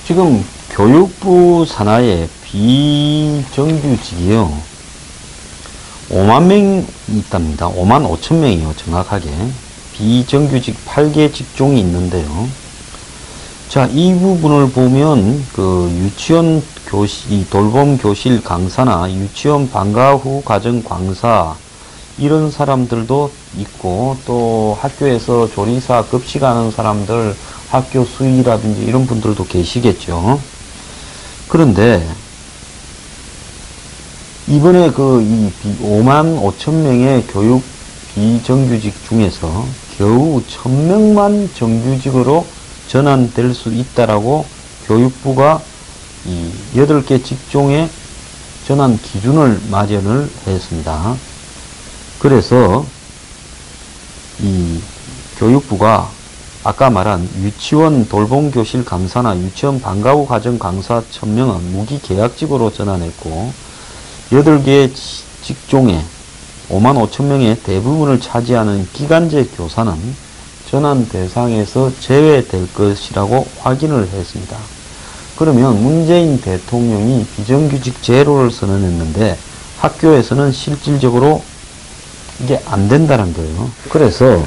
지금 교육부 산하에 비정규직이요 5만 명이 있답니다. 5만 5천 명이요 정확하게. 비정규직 8개 직종이 있는데요. 자, 이 부분을 보면 그 유치원 교실, 돌봄 교실 강사나 유치원 방과 후 과정 강사 이런 사람들도 있고, 또 학교에서 조리사 급식하는 사람들, 학교 수의라든지 이런 분들도 계시겠죠. 그런데 이번에 이 5만 5천 명의 교육 비정규직 중에서 겨우 1000명만 정규직으로 전환될 수 있다라고 교육부가 이 8개 직종의 전환 기준을 마련을 했습니다. 그래서 이 교육부가 아까 말한 유치원 돌봄교실 강사나 유치원 방과 후 과정 강사 1000명은 무기계약직으로 전환했고, 8개 직종의 5만 5천 명의 대부분을 차지하는 기간제 교사는 전환 대상에서 제외될 것이라고 확인을 했습니다. 그러면 문재인 대통령이 비정규직 제로를 선언했는데 학교에서는 실질적으로 이게 안 된다는 거예요. 그래서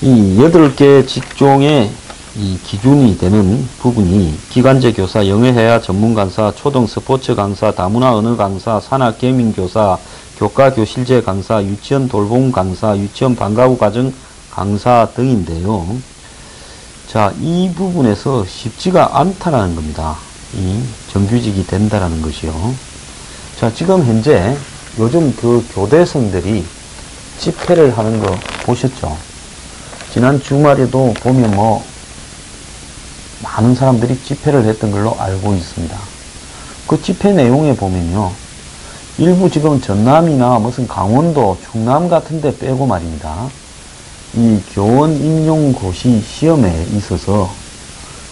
이 8개 직종의 이 기준이 되는 부분이 기간제 교사, 영어회화 전문 강사, 초등 스포츠 강사, 다문화 언어 강사, 산학 계민 교사, 교과 교실제 강사, 유치원 돌봄 강사, 유치원 방과 후 과정 강사 등인데요. 자, 이 부분에서 쉽지가 않다라는 겁니다. 이 정규직이 된다라는 것이요. 자, 지금 현재 요즘 그 교대생들이 집회를 하는 거 보셨죠? 지난 주말에도 보면 많은 사람들이 집회를 했던 걸로 알고 있습니다. 그 집회 내용에 보면요, 일부 지금 전남이나 무슨 강원도, 충남 같은 데 빼고 말입니다. 이 교원 임용고시 시험에 있어서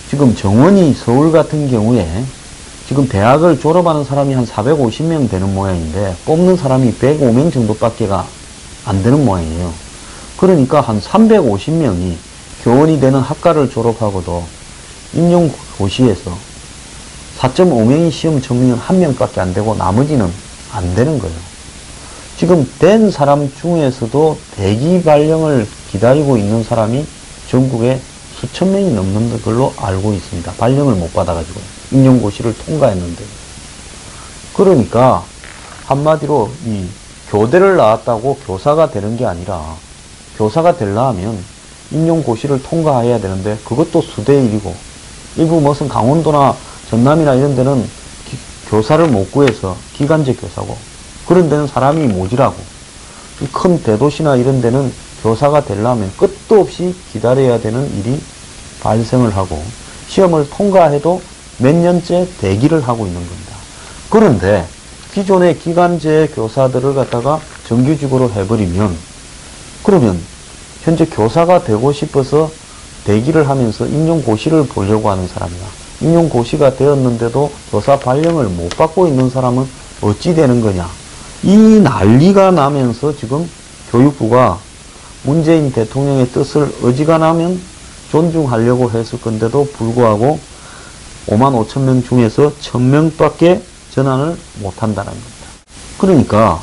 지금 정원이 서울 같은 경우에 지금 대학을 졸업하는 사람이 한 450명 되는 모양인데 뽑는 사람이 105명 정도밖에 안 되는 모양이에요. 그러니까 한 350명이 교원이 되는 학과를 졸업하고도 임용고시에서 4.5명이 시험 청면 1명밖에 안 되고 나머지는 안 되는 거예요. 지금 된 사람 중에서도 대기 발령을 기다리고 있는 사람이 전국에 수천 명이 넘는 걸로 알고 있습니다. 발령을 못 받아가지고 임용고시를 통과했는데. 그러니까 한마디로 이 교대를 나왔다고 교사가 되는 게 아니라, 교사가 되려면 임용고시를 통과해야 되는데 그것도 수대일이고, 일부 무슨 강원도나 전남이나 이런 데는 교사를 못 구해서 기간제 교사고, 그런 데는 사람이 모자라고, 이 큰 대도시나 이런 데는 교사가 되려면 끝도 없이 기다려야 되는 일이 발생을 하고, 시험을 통과해도 몇 년째 대기를 하고 있는 겁니다. 그런데 기존의 기간제 교사들을 갖다가 정규직으로 해버리면, 그러면 현재 교사가 되고 싶어서 대기를 하면서 임용고시를 보려고 하는 사람이나, 임용고시가 되었는데도 교사 발령을 못 받고 있는 사람은 어찌 되는 거냐, 이 난리가 나면서 지금 교육부가 문재인 대통령의 뜻을 어지간하면 존중하려고 했을 건데도 불구하고 5만 5천 명 중에서 1000명밖에 전환을 못한다는 겁니다. 그러니까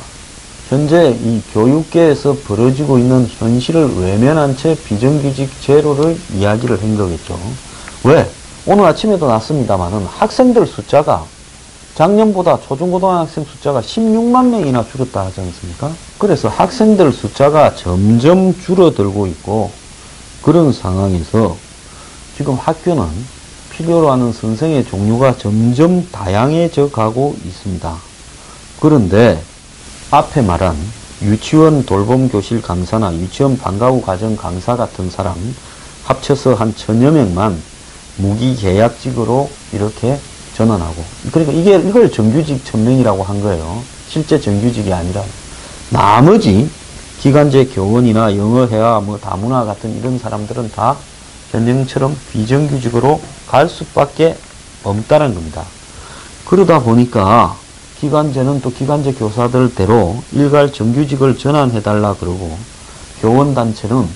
현재 이 교육계에서 벌어지고 있는 현실을 외면한 채 비정규직 제로를 이야기를 한 거겠죠. 왜? 오늘 아침에도 났습니다만은 학생들 숫자가 작년보다 초중고등학생 숫자가 16만 명이나 줄었다 하지 않습니까? 그래서 학생들 숫자가 점점 줄어들고 있고, 그런 상황에서 지금 학교는 필요로 하는 선생의 종류가 점점 다양해져 가고 있습니다. 그런데 앞에 말한 유치원 돌봄교실 강사나 유치원 방과 후 과정 강사 같은 사람 합쳐서 한 1000여 명만 무기계약직으로 이렇게 전환하고, 그러니까 이걸 정규직 1000명이라고 한 거예요. 실제 정규직이 아니라. 나머지 기간제 교원이나 영어회화, 다문화 같은 이런 사람들은 다 현행처럼 비정규직으로 갈 수밖에 없다는 겁니다. 그러다 보니까 기간제는 또 기간제 교사들대로 일괄 정규직을 전환해달라 그러고, 교원단체는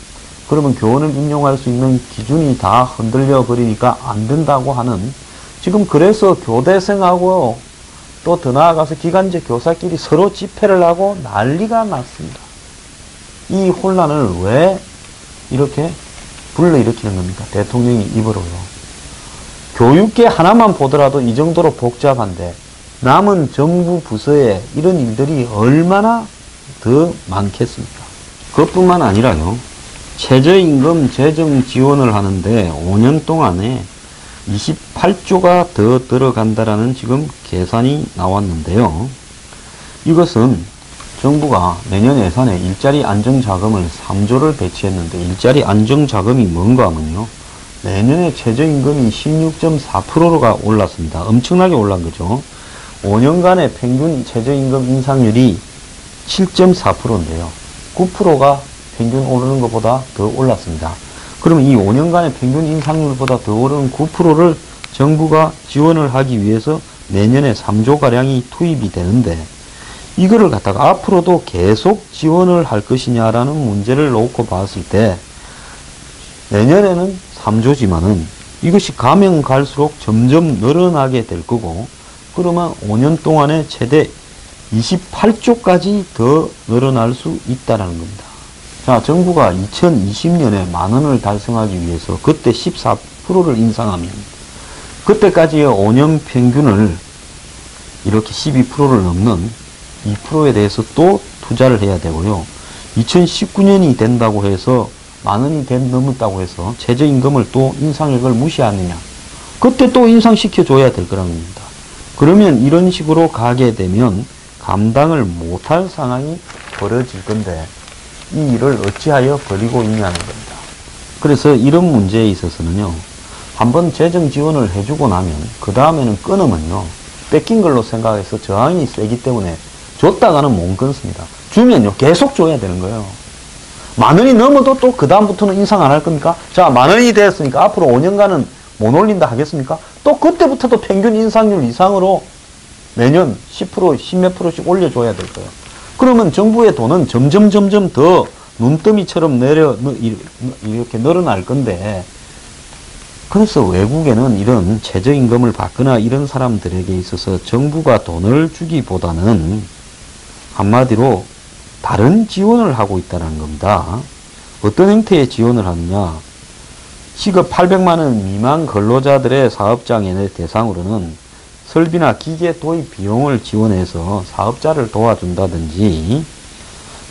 그러면 교원을 임용할 수 있는 기준이 다 흔들려 버리니까 안 된다고 하는, 지금 그래서 교대생하고 또 더 나아가서 기간제 교사끼리 서로 집회를 하고 난리가 났습니다. 이 혼란을 왜 이렇게 불러일으키는 겁니까? 대통령이 입으로요. 교육계 하나만 보더라도 이 정도로 복잡한데 남은 정부 부서에 이런 일들이 얼마나 더 많겠습니까? 그것뿐만 아니라요. 최저임금 재정 지원을 하는데 5년 동안에 28조가 더 들어간다라는 지금 계산이 나왔는데요. 이것은 정부가 내년 예산에 일자리 안정자금을 3조를 배치했는데, 일자리 안정자금이 뭔가 하면요, 내년에 최저임금이 16.4%가 올랐습니다. 엄청나게 올란 거죠. 5년간의 평균 최저임금 인상률이 7.4%인데요. 9%가 평균 오르는 것보다 더 올랐습니다. 그러면 이 5년간의 평균 인상률보다 더 오르는 9%를 정부가 지원을 하기 위해서 내년에 3조가량이 투입이 되는데, 이거를 갖다가 앞으로도 계속 지원을 할 것이냐라는 문제를 놓고 봤을 때, 내년에는 3조지만은 이것이 가면 갈수록 점점 늘어나게 될 거고, 그러면 5년 동안에 최대 28조까지 더 늘어날 수 있다는 겁니다. 자, 정부가 2020년에 10,000원을 달성하기 위해서 그때 14%를 인상하면 그때까지의 5년 평균을 이렇게 12%를 넘는 2%에 대해서 또 투자를 해야 되고요. 2019년이 된다고 해서 10,000원이 넘었다고 해서 최저임금을 또 인상액을 무시하느냐? 그때 또 인상시켜 줘야 될 거라는 겁니다. 그러면 이런 식으로 가게 되면 감당을 못할 상황이 벌어질 건데, 이 일을 어찌하여 벌이고 있냐는 겁니다. 그래서 이런 문제에 있어서는요, 한번 재정 지원을 해주고 나면 그 다음에는 끊으면요, 뺏긴 걸로 생각해서 저항이 세기 때문에 줬다가는 못 끊습니다. 주면요 계속 줘야 되는 거예요. 10,000원이 넘어도 또 그 다음부터는 인상 안 할 겁니까? 자, 10,000원이 되었으니까 앞으로 5년간은 못 올린다 하겠습니까? 또 그때부터도 평균 인상률 이상으로 매년 10%, 10몇 %씩 올려줘야 될 거예요. 그러면 정부의 돈은 점점 더 눈더미처럼 이렇게 늘어날 건데, 그래서 외국에는 이런 최저임금을 받거나 이런 사람들에게 있어서 정부가 돈을 주기보다는 한마디로 다른 지원을 하고 있다는 겁니다. 어떤 형태의 지원을 하느냐? 시급 800만 원 미만 근로자들의 사업장의 대상으로는 설비나 기계 도입 비용을 지원해서 사업자를 도와준다든지,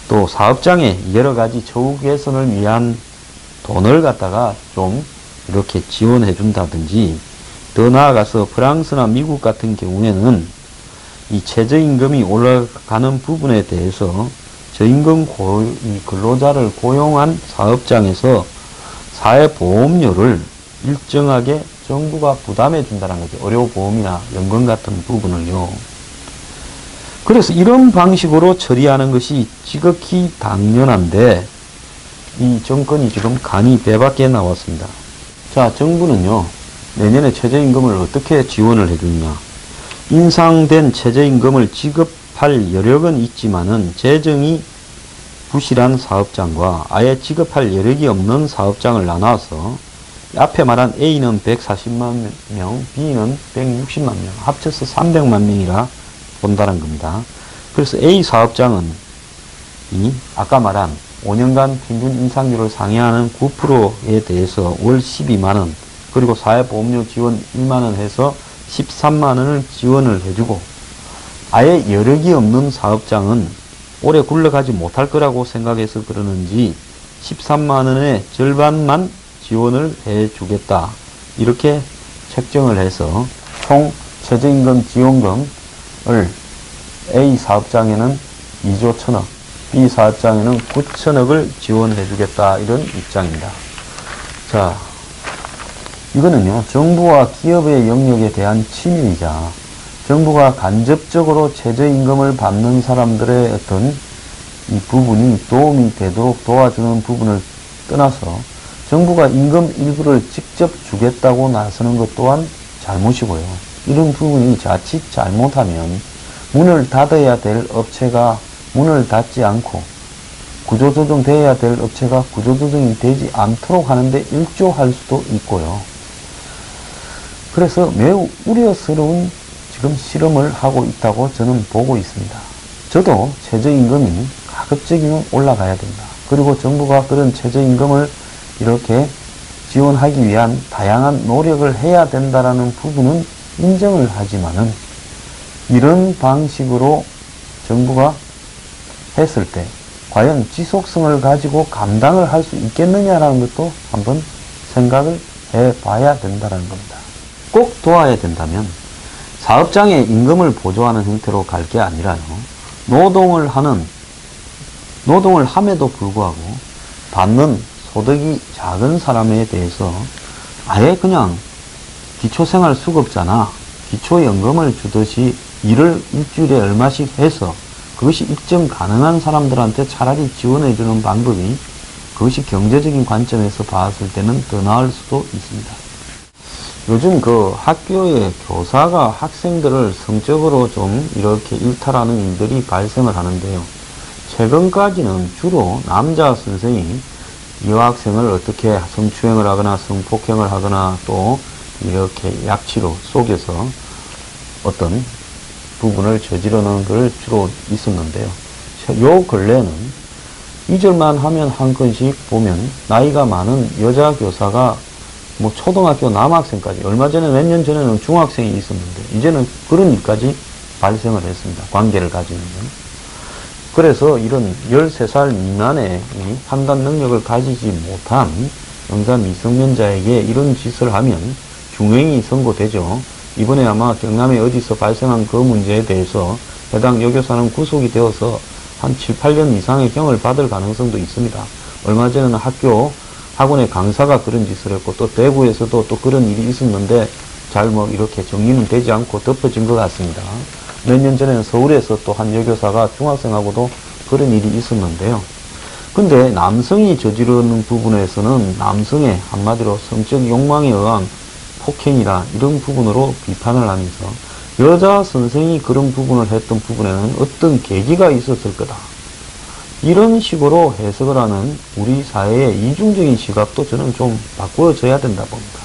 또 사업장의 여러 가지 처우 개선을 위한 돈을 갖다가 좀 이렇게 지원해 준다든지, 더 나아가서 프랑스나 미국 같은 경우에는 이 최저임금이 올라가는 부분에 대해서 저임금 근로자를 고용한 사업장에서 사회보험료를 일정하게 정부가 부담해 준다는 거죠. 의료보험이나 연금 같은 부분을요. 그래서 이런 방식으로 처리하는 것이 지극히 당연한데, 이 정권이 지금 간이 배밖에 나왔습니다. 자, 정부는요, 내년에 최저임금을 어떻게 지원을 해주느냐. 인상된 최저임금을 지급할 여력은 있지만은 재정이 부실한 사업장과 아예 지급할 여력이 없는 사업장을 나눠서 앞에 말한 A는 140만 명, B는 160만 명, 합쳐서 300만 명이라 본다는 겁니다. 그래서 A 사업장은 이 아까 말한 5년간 평균 인상률을 상회하는 9%에 대해서 월 12만원, 그리고 사회보험료 지원 1만원 해서 13만원을 지원을 해주고, 아예 여력이 없는 사업장은 오래 굴러가지 못할 거라고 생각해서 그러는지 13만원의 절반만 지원을 해주겠다, 이렇게 책정을 해서 총 최저임금 지원금을 A 사업장에는 2조 1,000억, B 사업장에는 9천억을 지원해 주겠다, 이런 입장입니다. 자, 이거는요, 정부와 기업의 영역에 대한 침해이자 정부가 간접적으로 최저임금을 받는 사람들의 어떤 이 부분이 도움이 되도록 도와주는 부분을 떠나서 정부가 임금 일부를 직접 주겠다고 나서는 것 또한 잘못이고요. 이런 부분이 자칫 잘못하면 문을 닫아야 될 업체가 문을 닫지 않고 구조조정되어야 될 업체가 구조조정이 되지 않도록 하는데 일조할 수도 있고요. 그래서 매우 우려스러운 지금 실험을 하고 있다고 저는 보고 있습니다. 저도 최저임금이 가급적이면 올라가야 된다. 그리고 정부가 그런 최저임금을 이렇게 지원하기 위한 다양한 노력을 해야 된다라는 부분은 인정을 하지만은 이런 방식으로 정부가 했을 때 과연 지속성을 가지고 감당을 할 수 있겠느냐라는 것도 한번 생각을 해봐야 된다는 겁니다. 꼭 도와야 된다면 사업장의 임금을 보조하는 형태로 갈 게 아니라요. 노동을 함에도 불구하고 받는 소득이 작은 사람에 대해서 아예 그냥 기초생활수급자나 기초연금을 주듯이 일을 일주일에 얼마씩 해서 그것이 입증 가능한 사람들한테 차라리 지원해주는 방법이 그것이 경제적인 관점에서 봤을 때는 더 나을 수도 있습니다. 요즘 그 학교의 교사가 학생들을 성적으로 좀 이렇게 일탈하는 일들이 발생을 하는데요. 최근까지는 주로 남자 선생이 여학생을 어떻게 성추행을 하거나 성폭행을 하거나 또 이렇게 약치로 속여서 어떤 부분을 저지르는 걸 주로 있었는데요. 요 근래는 2절만 하면 한 건씩 보면 나이가 많은 여자 교사가 뭐 초등학교 남학생까지 얼마 전에 몇 년 전에는 중학생이 있었는데 이제는 그런 일까지 발생을 했습니다. 관계를 가지는. 그래서 이런 13살 미만의 판단 능력을 가지지 못한 영사 미성년자에게 이런 짓을 하면 중형이 선고되죠. 이번에 아마 경남에 어디서 발생한 그 문제에 대해서 해당 여교사는 구속이 되어서 한 7, 8년 이상의 형을 받을 가능성도 있습니다. 얼마 전에는 학원의 강사가 그런 짓을 했고 또 대구에서도 또 그런 일이 있었는데 잘 뭐 이렇게 정리는 되지 않고 덮어진 것 같습니다. 몇 년 전에는 서울에서 또 한 여교사가 중학생하고도 그런 일이 있었는데요. 근데 남성이 저지르는 부분에서는 남성의 한마디로 성적 욕망에 의한 폭행이라 이런 부분으로 비판을 하면서 여자 선생이 그런 부분을 했던 부분에는 어떤 계기가 있었을 거다. 이런 식으로 해석을 하는 우리 사회의 이중적인 시각도 저는 좀 바꾸어져야 된다 봅니다.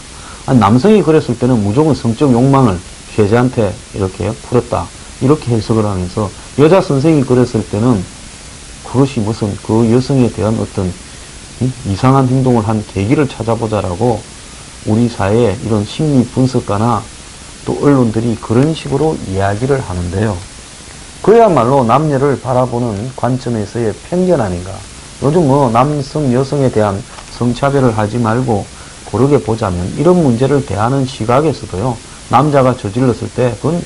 아니, 남성이 그랬을 때는 무조건 성적 욕망을 죄자한테 이렇게 풀었다. 이렇게 해석을 하면서 여자 선생이 그랬을 때는 그것이 무슨 그 여성에 대한 어떤 이상한 행동을 한 계기를 찾아보자라고 우리 사회의 이런 심리 분석가나 또 언론들이 그런 식으로 이야기를 하는데요. 그야말로 남녀를 바라보는 관점에서의 편견 아닌가. 요즘 뭐 남성, 여성에 대한 성차별을 하지 말고 고르게 보자면 이런 문제를 대하는 시각에서도요. 남자가 저질렀을 때 그건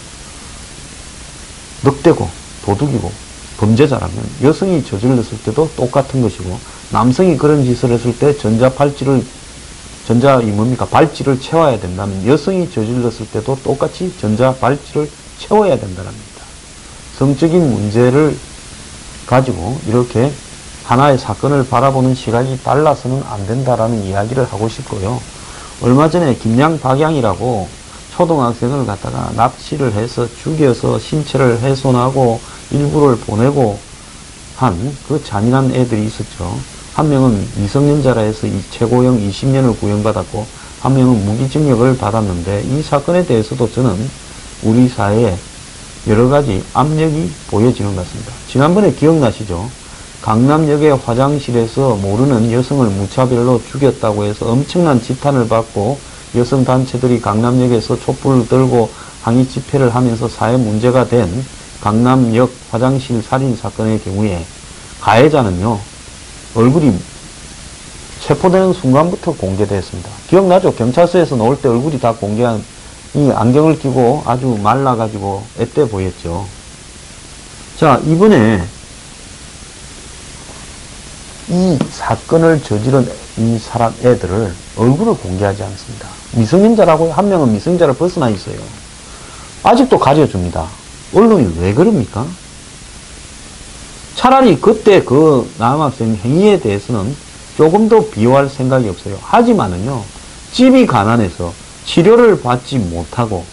늑대고 도둑이고 범죄자라면 여성이 저질렀을 때도 똑같은 것이고 남성이 그런 짓을 했을 때 발찌를 채워야 된다면 여성이 저질렀을 때도 똑같이 발찌를 채워야 된다는 겁니다. 성적인 문제를 가지고 이렇게 하나의 사건을 바라보는 시각이 달라서는 안 된다라는 이야기를 하고 싶고요. 얼마 전에 김양 박양이라고 초등학생을 갖다가 납치를 해서 죽여서 신체를 훼손하고 일부를 보내고 한 그 잔인한 애들이 있었죠. 한 명은 미성년자라 해서 최고형 20년을 구형받았고 한 명은 무기징역을 받았는데 이 사건에 대해서도 저는 우리 사회에 여러 가지 압력이 보여지는 것 같습니다. 지난번에 기억나시죠? 강남역의 화장실에서 모르는 여성을 무차별로 죽였다고 해서 엄청난 지탄을 받고 여성단체들이 강남역에서 촛불을 들고 항의 집회를 하면서 사회 문제가 된 강남역 화장실 살인 사건의 경우에 가해자는요, 얼굴이 체포되는 순간부터 공개됐습니다. 기억나죠? 경찰서에서 나올 때 얼굴이 다 공개한 이 안경을 끼고 아주 말라가지고 앳돼 보였죠. 자, 이번에 이 사건을 저지른 이 애들을 얼굴을 공개하지 않습니다. 미성년자라고요? 한 명은 미성년자를 벗어나 있어요. 아직도 가려줍니다. 언론이 왜 그럽니까? 차라리 그때 그 남학생 행위에 대해서는 조금 더 비호할 생각이 없어요. 하지만은요, 집이 가난해서 치료를 받지 못하고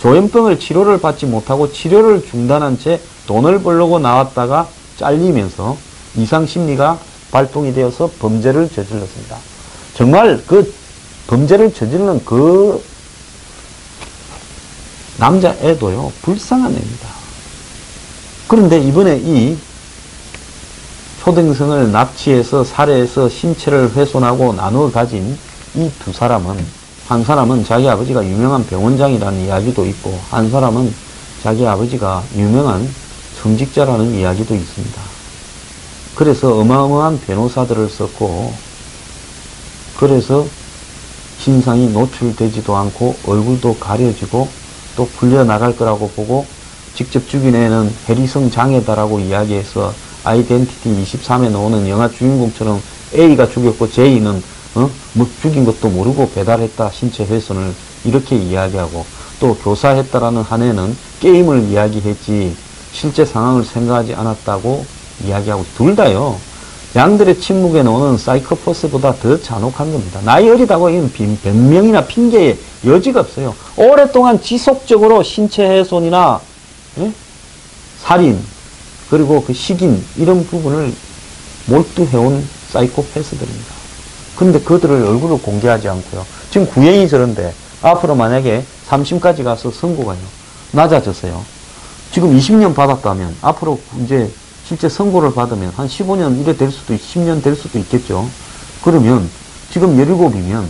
조현병을 치료를 받지 못하고 치료를 중단한 채 돈을 벌려고 나왔다가 잘리면서 이상심리가 발동이 되어서 범죄를 저질렀습니다. 정말 그 범죄를 저지르는 그 남자애도요, 불쌍한 애입니다. 그런데 이번에 이 초등생을 납치해서 살해해서 신체를 훼손하고 나누어 가진 이 두 사람은, 한 사람은 자기 아버지가 유명한 병원장이라는 이야기도 있고, 한 사람은 자기 아버지가 유명한 성직자라는 이야기도 있습니다. 그래서 어마어마한 변호사들을 썼고, 그래서 신상이 노출되지도 않고 얼굴도 가려지고 또 풀려나갈 거라고 보고, 직접 죽인 애는 해리성 장애다라고 이야기해서 아이덴티티 23에 나오는 영화 주인공처럼 A가 죽였고 J는 뭐 죽인 것도 모르고 배달했다, 신체 훼손을, 이렇게 이야기하고, 또 교사했다라는 한 애는 게임을 이야기했지 실제 상황을 생각하지 않았다고 이야기하고, 둘 다요, 양들의 침묵에 나오는 사이코패스보다 더 잔혹한 겁니다. 나이 어리다고 이건 변명이나 핑계의 여지가 없어요. 오랫동안 지속적으로 신체 훼손이나 살인, 그리고 그 식인, 이런 부분을 몰두해온 사이코패스들입니다. 그런데 그들을 얼굴을 공개하지 않고요. 지금 구형이 저런데 앞으로 만약에 3심까지 가서 선고가요, 낮아졌어요. 지금 20년 받았다면 앞으로 이제 실제 선고를 받으면 한 15년 이래 될 수도 10년 될 수도 있겠죠. 그러면 지금 17이면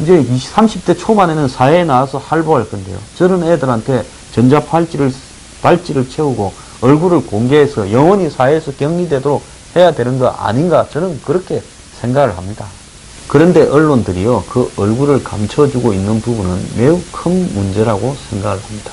이제 30대 초반에는 사회에 나와서 활보할 건데요. 저런 애들한테 전자발찌를 채우고 얼굴을 공개해서 영원히 사회에서 격리되도록 해야 되는 거 아닌가, 저는 그렇게 생각을 합니다. 그런데 언론들이요, 그 얼굴을 감춰주고 있는 부분은 매우 큰 문제라고 생각을 합니다.